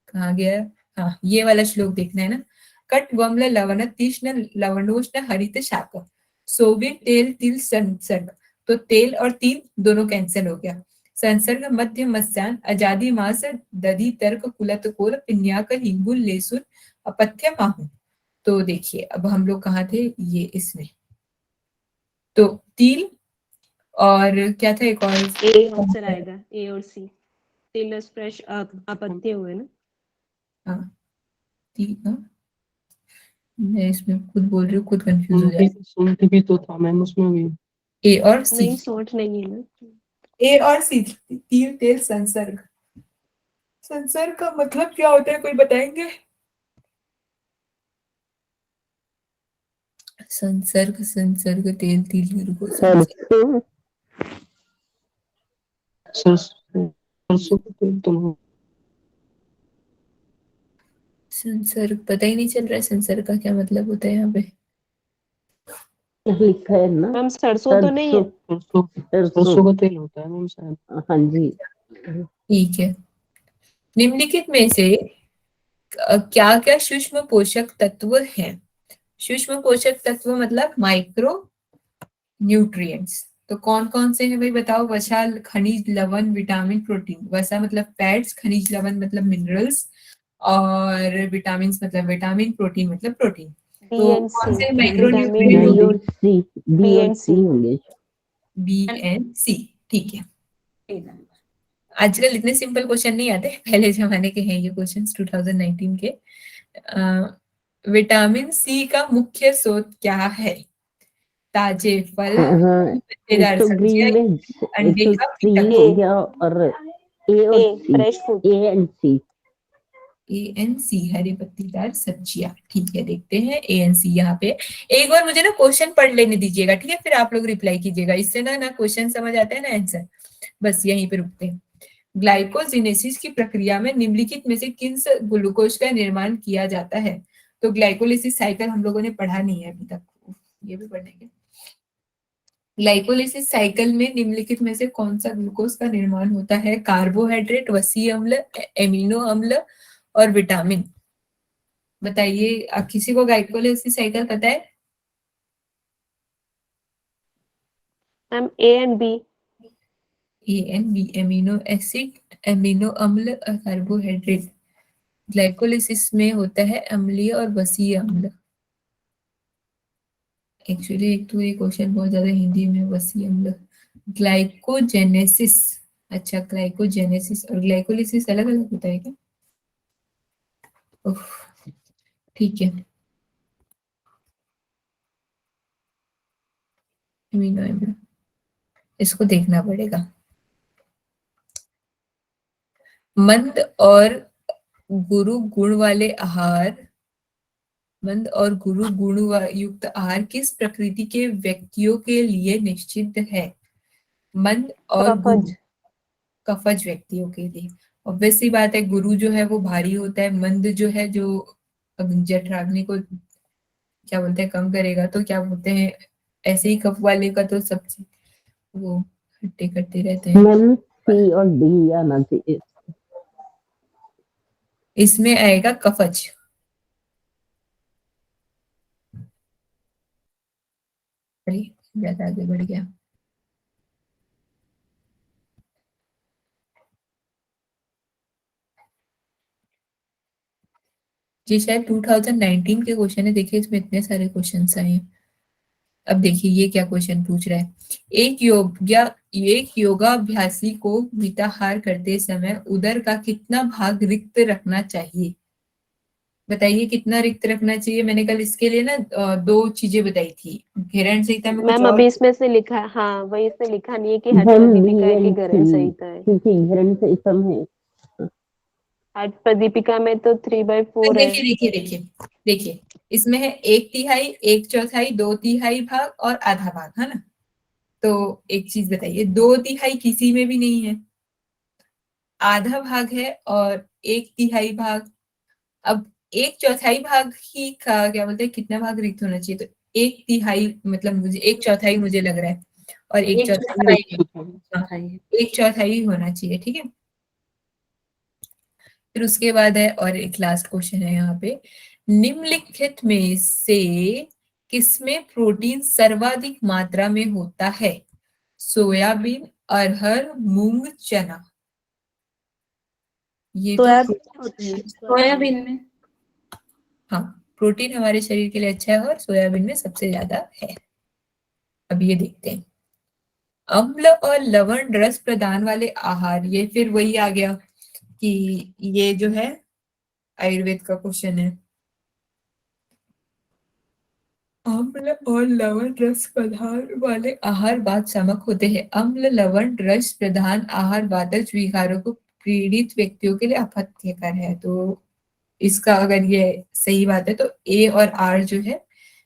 कहाँ गया? हाँ, ये वाला श्लोक देखना है ना। कट वम्ल लवण तीक्ष्ण लवणोष्ण हरित शाक सोवित तेल तिल संसर्ग। तो तेल और तिल दोनों कैंसिल हो गया। संसर्ग मध्य मत्स्यान अजादि मास दधि तर्क कुलत कोल पिन्याक हिंगुल लेसुन अपथ्य माहू। तो देखिए अब हम लोग कहाँ थे, ये इसमें। तो तिल और क्या था एक और? ए आंसर आएगा, ए और सी। टिलस फ्रेश अपत्य हुए ना। हाँ ठीक है, मैं इसमें खुद बोल रही हूँ, खुद कंफ्यूज हो जाए। सुनट भी तो था मैम उसमें भी। ए और सी, नहीं सॉर्ट नहीं है ना। ए और सी, तीन तेल संसर्ग। संसर्ग का मतलब क्या होता है, कोई बताएंगे? संसर्ग, संसर्ग, तेल तिल को संसर्ग। सरसों सरसों, सरसों का तेल तो संसर्ग पता ही नहीं चल रहा है, संसर्ग का क्या मतलब होता है यहाँ पे। लिखा है ना, मैम सरसों तो नहीं है। सरसों, सरसों। सरसों का तेल होता है मैम शायद। हाँ जी। ठीक है, निम्नलिखित में से क्या क्या सूक्ष्म पोषक तत्व हैं? सूक्ष्म पोषक तत्व मतलब माइक्रो न्यूट्रिएंट्स। तो कौन कौन से हैं भाई बताओ? वसा, खनिज, लवण, विटामिन, प्रोटीन। वसा मतलब फैट्स, खनिज लवण मतलब मिनरल्स, और विटामिन मतलब विटामिन, प्रोटीन मतलब प्रोटीन। बी तो एंड कौन सी, से बी माइक्रोन्यूट्रिएंट? और सी, बी और सी होंगे। बी एंड सी, ठीक है। आजकल इतने सिंपल क्वेश्चन नहीं आते, पहले जमाने के हैं ये क्वेश्चंस 2019 के। विटामिन सी का मुख्य स्रोत क्या है? ताजे फल, हाँ, एक पत्तेदार तो ग्रीन सब्जियां, वेज, एक अंडे तो का सी कीटक। हो गया, और ए और A C, fresh food. A and C. A and C, हरी पत्तीदार सब्जियां, ठीक है। देखते हैं ए एन सी यहाँ पे। एक बार मुझे ना क्वेश्चन पढ़ लेने दीजिएगा, ठीक है, फिर आप लोग रिप्लाई कीजिएगा। इससे ना ना क्वेश्चन समझ आता है ना आंसर। बस यहीं पे रुकते हैं। ग्लाइकोजिनेसिस की प्रक्रिया में निम्नलिखित में से किन ग्लूकोज का निर्माण किया जाता है? तो ग्लाइकोलिसिस साइकिल हम लोगों ने पढ़ा नहीं है अभी तक, ये भी पढ़ेंगे। ग्लाइकोलिसिस साइकिल में निम्नलिखित में से कौन सा ग्लूकोज का निर्माण होता है? कार्बोहाइड्रेट, वसीय अम्ल, एमिनो अम्ल और विटामिन। बताइए, किसी को ग्लाइकोलिसिस साइकिल पता है? Ma'am A and B. A and B, amino acid, amino अम्ल और कार्बोहाइड्रेट। ग्लाइकोलिसिस में होता है अम्लीय और वसीय अम्ल। एक्चुअली एक तो ये क्वेश्चन बहुत ज्यादा हिंदी में, वसीय अम्ल, ग्लाइकोजेनेसिस। अच्छा, ग्लाइकोजेनेसिस और ग्लाइकोलिसिस अलग अलग होता है क्या? उफ, ठीक है। अमीनो अम्ल, इसको देखना पड़ेगा। मंद और गुरु गुण वाले आहार, मंद और गुरु गुण युक्त आहार किस प्रकृति के व्यक्तियों के लिए निश्चित है? मंद और गुरु, कफज। कफज व्यक्तियों के लिए। ऑब्वियस सी बात है, गुरु जो है वो भारी होता है, मंद जो है जो जठराग्नि को क्या बोलते हैं कम करेगा, तो क्या बोलते हैं, ऐसे ही कफ वाले का तो सब वो हट्टे कट्टे रहते हैं। मैम सी और डी आना चाहिए। इसमें आएगा कफज। अरे ज्यादा आगे बढ़ गया। जी शायद 2019 के क्वेश्चन है, देखिए इसमें इतने सारे क्वेश्चन आए हैं। अब देखिए ये क्या क्वेश्चन पूछ रहा है। एक योगाभ्यासी को मिताहार करते समय उदर का कितना भाग रिक्त रखना चाहिए? बताइए कितना रिक्त रखना चाहिए। मैंने कल इसके लिए ना दो चीजें बताई थी, घेरण संहिता में कुछ मैम और। अभी इसमें से लिखा, हाँ वही इसमें लिखा नहीं है कि हठ हम बी प्रदीपिका है कि एंड ग्रहण सी, संहिता है। क्योंकि ग्रहण संहिता में हठ प्रदीपिका में तो 3/4 है। देखिए देखिए देखिए देखिए, इसमें है एक तिहाई, एक चौथाई, दो तिहाई भाग और आधा भाग, है ना? तो एक चीज बताइए, दो तिहाई किसी में भी नहीं है, आधा भाग है और एक तिहाई भाग। अब एक चौथाई भाग ही का क्या बोलते हैं, कितना भाग रिक्त होना चाहिए? तो एक तिहाई मतलब मुझे एक चौथाई मुझे लग रहा है, और एक चौथाई, हाँ, एक चौथाई होना चाहिए, ठीक है। फिर उसके बाद है और एक लास्ट क्वेश्चन है यहाँ पे, निम्नलिखित में से किसमें प्रोटीन सर्वाधिक मात्रा में होता है? सोयाबीन, अरहर, मूंग, चना। ये तो सोयाबीन में। हाँ, प्रोटीन हमारे शरीर के लिए अच्छा है और सोयाबीन में सबसे ज्यादा है। अब ये देखते हैं। अम्ल और लवण रस प्रदान वाले आहार, ये फिर वही आ गया कि ये जो है आयुर्वेद का क्वेश्चन है। अम्ल और लवण रस प्रधान वाले आहार वात शामक होते हैं। अम्ल लवण रस प्रधान आहार वातज विकारों को पीड़ित व्यक्तियों के लिए अपथ्यकर है। तो इसका अगर ये सही बात है तो ए और आर जो है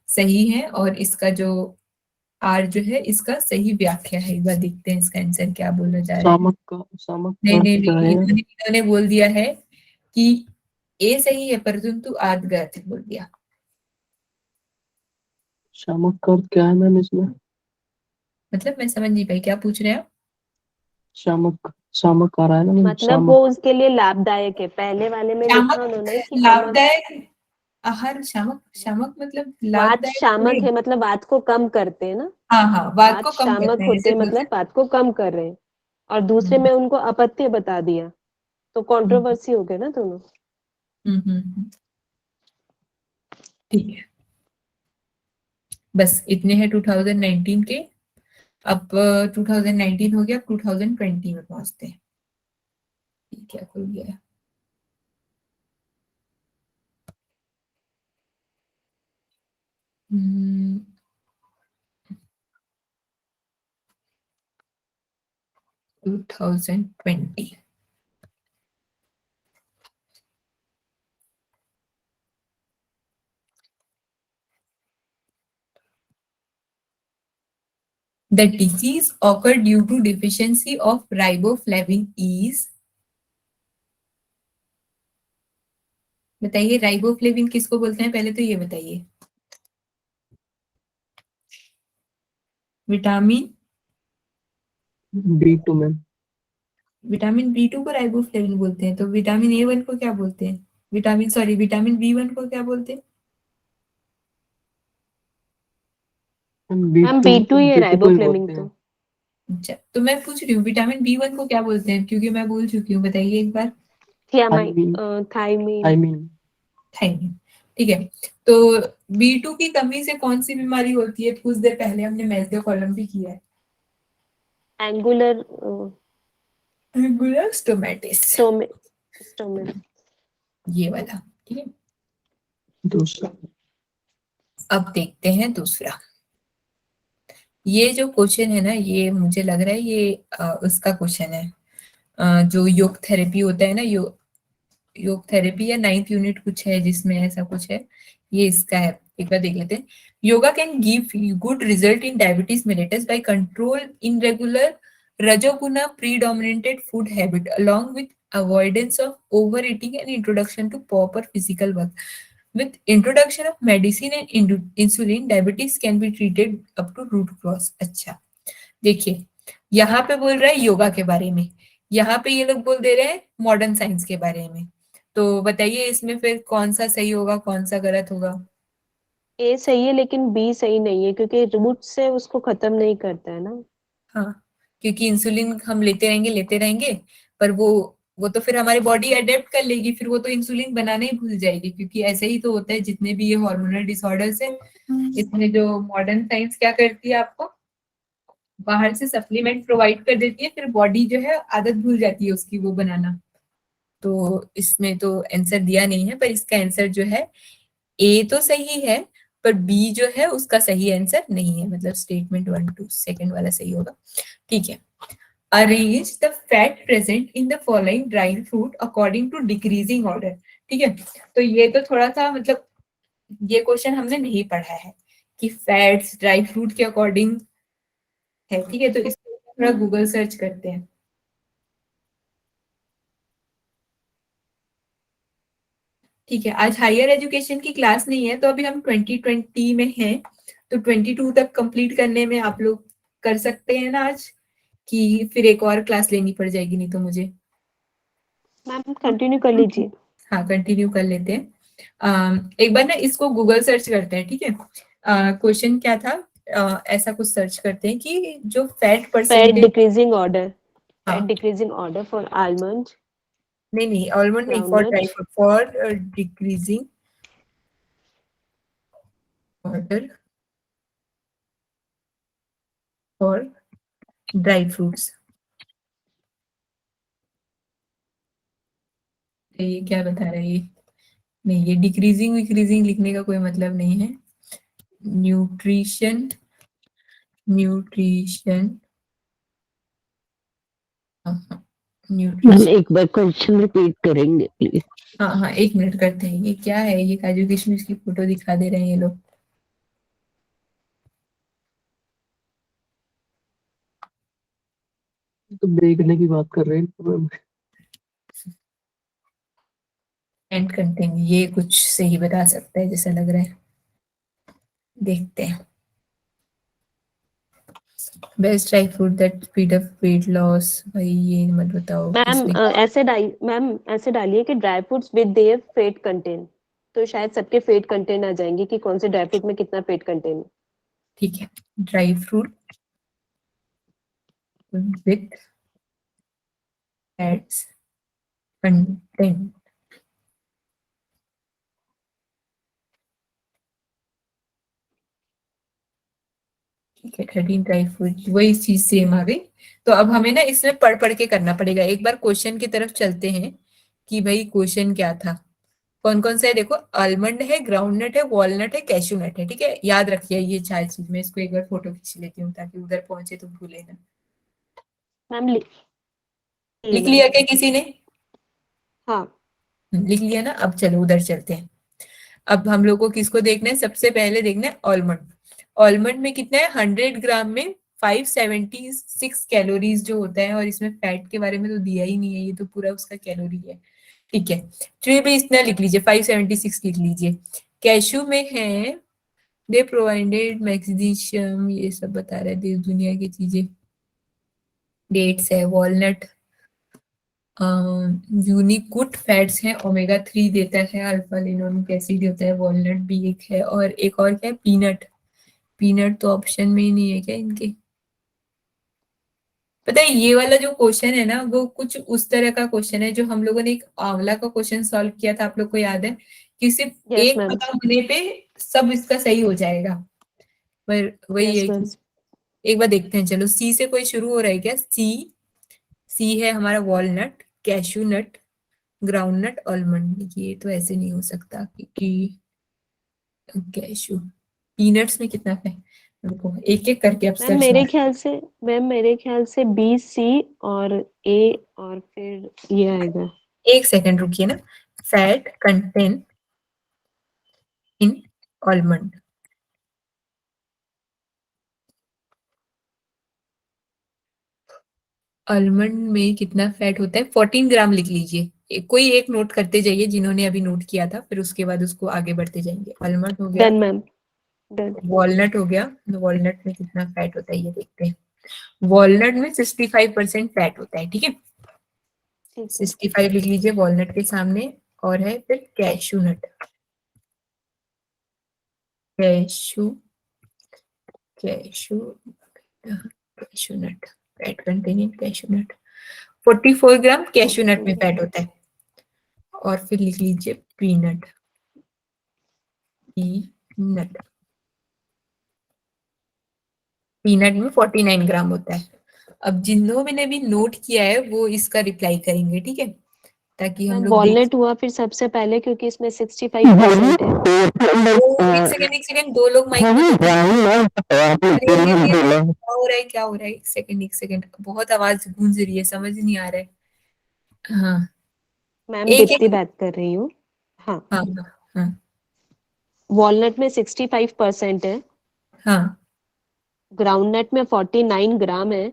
सही है, और इसका जो आर जो है इसका सही व्याख्या है। एक बार देखते हैं इसका आंसर क्या बोला जा रहा है। शामक नहीं का नहीं क्या नहीं, है? इन्होंने बोल दिया है कि ए सही है परंतु आद गलत है बोल दिया। शामक का अर्थ क्या है मैम इसमें? मतलब मैं समझ नहीं पाई, क्या पूछ रहे हैं आप? शामक शामक आ रहा है ना मैम, मतलब शामक। वो उसके लिए लाभदायक है। पहले वाले में लिखा शामक उन्होंने कि लाभदायक आहार, शामक शामक मतलब वात लाभदायक शामक नहीं। है, मतलब वात को कम करते हैं ना। हाँ हाँ, वात वात को कम करते शामक हैं होते ऐसे हैं, बोल मतलब सकते वात को कम कर रहे हैं। और दूसरे हैं। में उनको अपत्य बता दिया, तो कंट्रोवर्सी हो गया ना दोनों। ठीक है, बस इतने हैं 2019 के। अब 2019 हो गया, अब 2020 में पहुंचते हैं। क्या खुल गया है? हम्म, 2020 The disease occurred due to deficiency of riboflavin is, बताइए राइबोफ्लेविन किसको बोलते हैं, पहले तो ये बताइए। Vitamin B2 ma'am. Vitamin B2 को राइबोफ्लेविन बोलते हैं, तो विटामिन A1 को क्या बोलते हैं? विटामिन B1 को क्या बोलते हैं? मैम B2 B2 ही है B2 को ही राइबोफ्लेविन बोलते तो। हैं। अच्छा, तो मैं पूछ रही हूँ विटामिन B1 को क्या बोलते हैं, क्योंकि मैं भूल चुकी हूँ, बताइए एक बार। थायमीन। थाइमीन। थायमीन। थायमीन, ठीक है। तो B2 की कमी से कौन सी बीमारी होती है? कुछ देर पहले हमने मेजो कॉलम भी किया है। एंगुलर एंगुलर स्टोमेटिस, स्टोमिस। ये वाला, ठीक है। दूसरा। अब देखते हैं दूसरा। ये जो क्वेश्चन है ना, ये मुझे लग रहा है ये उसका क्वेश्चन है, जो योग थेरेपी होता है ना, योग थेरेपी या 9th यूनिट कुछ है जिसमें ऐसा कुछ है, ये इसका है। एक बार देख लेते हैं। Yoga can give good result in diabetes mellitus by control in regular rajoguna predominated food habit along with avoidance of overeating and introduction to proper physical work. With introduction of medicine and insulin, diabetes can be treated up to root cause. अच्छा, देखिए यहाँ पे बोल रहा है योगा के बारे में, यहाँ पे ये लोग बोल दे रहे हैं मॉडर्न साइंस के बारे में। तो बताइए इसमें फिर कौन सा सही होगा, कौन सा गलत होगा? ए सही है लेकिन बी सही नहीं है, क्योंकि रूट से उसको खत्म नहीं करता है ना। हाँ, क्योंकि इंसुलिन हम लेते रहेंगे, पर वो तो फिर हमारी बॉडी अडेप्ट कर लेगी, फिर वो तो इंसुलिन बनाना ही भूल जाएगी, क्योंकि ऐसे ही तो होता है जितने भी ये हार्मोनल डिसऑर्डर्स है। इसमें जो मॉडर्न साइंस क्या करती है, आपको बाहर से सप्लीमेंट प्रोवाइड कर देती है, फिर बॉडी जो है आदत भूल जाती है उसकी वो बनाना। तो इसमें तो आंसर दिया नहीं है, पर इसका आंसर जो है ए तो सही है, पर बी जो है उसका सही आंसर नहीं है, मतलब स्टेटमेंट 1 2 सेकंड वाला सही होगा। ठीक है। Arrange the fat present in the following dry fruit according to decreasing order. ठीक है, तो ये तो थोड़ा सा मतलब ये क्वेश्चन हमने नहीं पढ़ा है कि फैट्स ड्राई फ्रूट के अकॉर्डिंग है। ठीक है, तो इसको थोड़ा गूगल सर्च करते हैं। ठीक है, आज हायर एजुकेशन की क्लास नहीं है, तो अभी हम 2020 में हैं, तो 22 तक कंप्लीट करने में आप लोग कर सकते हैं ना आज, कि फिर एक और क्लास लेनी पड़ जाएगी नहीं तो मुझे? मैम कंटिन्यू कर लीजिए। हाँ, कंटिन्यू कर लेते हैं। एक बार ना इसको गूगल सर्च करते हैं, ठीक है। क्वेश्चन क्या था, ऐसा कुछ सर्च करते हैं कि जो fat fat percentage, decreasing order. हाँ fat decreasing order for almond, नहीं ऑलमंड नहीं, for dry groundnut. Fruit, for decreasing order for dry fruits. ये क्या बता रहा है ये? नहीं, ये डिक्रीजिंग विक्रीजिंग लिखने का कोई मतलब नहीं है। Nutrition, nutrition, ma'am nutrition. एक बार क्वेश्चन रिपीट करेंगे प्लीज? हाँ हाँ, एक मिनट करते हैं। ये क्या है? ये काजू किशमिश की फोटो दिखा दे रहे हैं ये लोग। तो देखने की बात कर रहे हैं। एंड कंटेन, ये कुछ सही बता सकता है जैसा लग रहा है। देखते हैं। Best dry fruit that speed up weight loss. भाई ये मत बताओ मैम इसमें। ऐसे डालिए कि dry fruits with their fat content, तो शायद सबके फेट कंटेंट आ जाएंगे कि कौन से ड्राई फ्रूट में कितना फेट कंटेंट है। ठीक है, dry fruit with fats content. ठीक है, 13 ड्राई फ्रूट, वही चीज सेम आ गई। तो अब हमें ना इसमें पढ़ पढ़ के करना पड़ेगा। एक बार क्वेश्चन की तरफ चलते हैं कि भाई क्वेश्चन क्या था। कौन कौन सा है देखो, आलमंड है, ग्राउंडनट है, वॉलनट है, कैशू नट है। ठीक है, याद रखिए ये चार चीज। मैं इसको एक बार फोटो खींच लेती हूँ ताकि उधर पहुंचे तो भूले ना। मैम लिख लिख मैम। लिया क्या किसी ने? हाँ लिख लिया ना? अब चलो उधर चलते हैं। अब हम लोग को किसको देखना है? सबसे पहले देखना है ऑलमंड। ऑलमंड में कितना है? 100 ग्राम में 576 कैलोरीज जो होता है। और इसमें फैट के बारे में तो दिया ही नहीं है, ये तो पूरा उसका कैलोरी है। ठीक है, तो भी इतना लिख लीजिए, 576 लिख लीजिए। कैशू में है, दे प्रोवाइडेड मैग्नीशियम, ये सब बता रहे हैं देश दुनिया की चीजें। डेट्स है, वॉलनट, यूनिक गुड फैट्स हैं, ओमेगा 3 देता है, अल्फा लिनोलिक एसिड होता है, वॉलनट भी एक है। और एक और क्या है? पीनट। पीनट तो ऑप्शन में ही नहीं है क्या इनके? पता है ये वाला जो क्वेश्चन है ना, वो कुछ उस तरह का क्वेश्चन है जो हम लोगों ने एक आंवला का क्वेश्चन सॉल्व किया था, आप लोग को याद है? कि सिर्फ यस एक मैम। पता होने पे सब इसका सही हो जाएगा। पर वही यस है मैम। कि एक बार देखते हैं। चलो, सी से कोई शुरू हो रहा है क्या? सी। सी है हमारा वॉलनट, कैशू नट, ग्राउंडनट, आलमंड। ये तो ऐसे नहीं हो सकता क्योंकि कैशू, पीनट्स में कितना है? रुको एक एक करके अब मैम सर्च मार। मेरे ख्याल से बी सी और ए और फिर ये आएगा। एक सेकंड रुकिए ना। Fat content in almond. Almond में कितना फैट होता है? 14 ग्राम लिख लीजिए। कोई एक नोट करते जाइए जिन्होंने अभी नोट किया था, फिर उसके बाद उसको आगे बढ़ते जाएंगे। आलमंड हो गया, डन मैम, डन। वॉलनट हो गया। वॉलनट में कितना फैट होता है ये देखते हैं। वॉलनट में 65% फैट होता है। ठीक है, ठीक है। 65 लिख लीजिए वॉलनट के सामने। और है फिर कैशू नट। कैशू, कैशू, कैशू नट, फैट कंटेनिंग कैशू नट। 44 ग्राम कैशू नट में फैट होता है। और फिर लिख लीजिए पीनट, पीनट, पीनट में 49 ग्राम होता है। अब जिन्होंने भी नोट किया है वो इसका रिप्लाई करेंगे, ठीक है, ताकि हम मैम लोग देख। वॉलनट हुआ फिर सबसे पहले क्योंकि इसमें 65% है। एक सेकंड, एक सेकंड, दो लोग माइक में अरे क्या हो रहा है? क्या हो रहा है? एक सेकंड, एक सेकंड, बहुत आवाज गूंज रही है, समझ नहीं आ रहा है। हाँ, मैम एक दीप्ति एक। बात कर रही हूँ। हाँ, हाँ हाँ वॉलनट में 65% है, हाँ। ग्राउंडनट में 49 ग्राम है,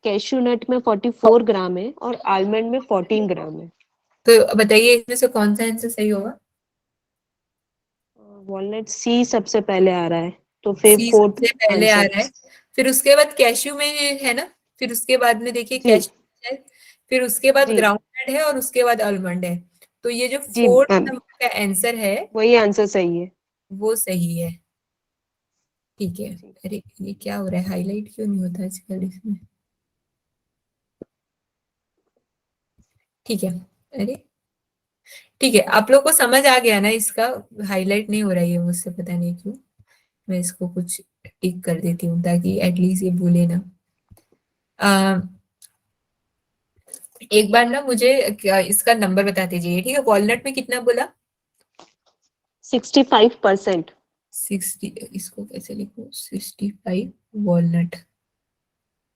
कैशू नट में 44 ग्राम है और आलमंड में 14 ग्राम है। तो बताइए इसमें से कौन सा आंसर सही होगा? वॉलनट सी सबसे पहले आ रहा है, तो फिर सी फोर्थ सबसे पहले आ आंसर। रहा है। फिर उसके बाद कैशू में है ना? फिर उसके बाद में देखिए जी कैशू है। फिर उसके बाद जी ग्राउंडनट है और उसके बाद आलमंड है। तो ये जो जी फोर्थ मैम, नंबर का आंसर है वही आंसर सही है। वो सही है। ठीक है। जी अरे ये क्या हो रहा है? हाईलाइट क्यों नहीं होता आजकल इसमें? ठीक है। अरे ठीक है, आप लोग को समझ आ गया ना इसका? हाईलाइट नहीं हो रहा है ये मुझसे, पता नहीं क्यों। मैं इसको कुछ टिक कर देती हूँ ताकि एटलीस्ट ये भूले ना। एक बार ना मुझे इसका नंबर बता दीजिए, ठीक है। वॉलनट में कितना बोला? 65%। 60, इसको कैसे लिखूं? 65 वॉलनट,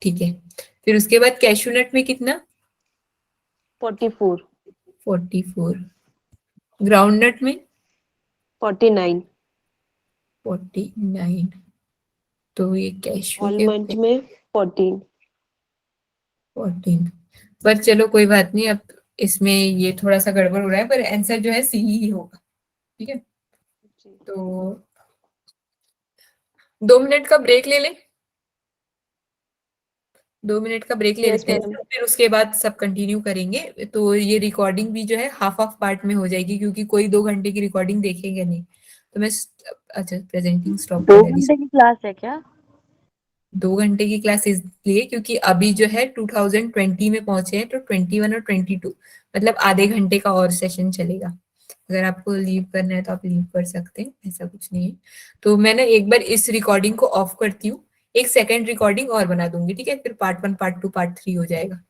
ठीक है। फिर उसके बाद कैशूनट में कितना? 44। 44। ग्राउंडनट में 49। 49। तो ये कैशू के आलमंड में 14। 14। पर चलो कोई बात नहीं, अब इसमें ये थोड़ा सा गड़बड़ हो रहा है, पर आंसर जो है सी ही होगा, ठीक है। तो 2 मिनट का ब्रेक ले लें, 2 मिनट का ब्रेक ले Yes, लेते हैं, madam. फिर उसके बाद सब कंटिन्यू करेंगे। तो ये रिकॉर्डिंग भी जो है हाफ ऑफ पार्ट में हो जाएगी, क्योंकि कोई 2 घंटे की रिकॉर्डिंग देखेंगे नहीं। तो मैं अच्छा प्रेजेंटिंग स्टॉप 2 कर घंटे की क्लास है क्या? 2 घंटे की क्लास इसलिए क्योंकि अभी जो है 2020 में पहुंचे हैं, तो 21 और 22 मतलब आधे घंटे का और सेशन चलेगा। अगर आपको लीव करना है तो आप लीव कर सकते हैं, ऐसा कुछ नहीं है। तो मैं ना एक बार इस रिकॉर्डिंग को ऑफ करती हूँ, एक सेकंड रिकॉर्डिंग और बना दूंगी, ठीक है। फिर पार्ट 1, पार्ट 2, पार्ट 3 हो जाएगा।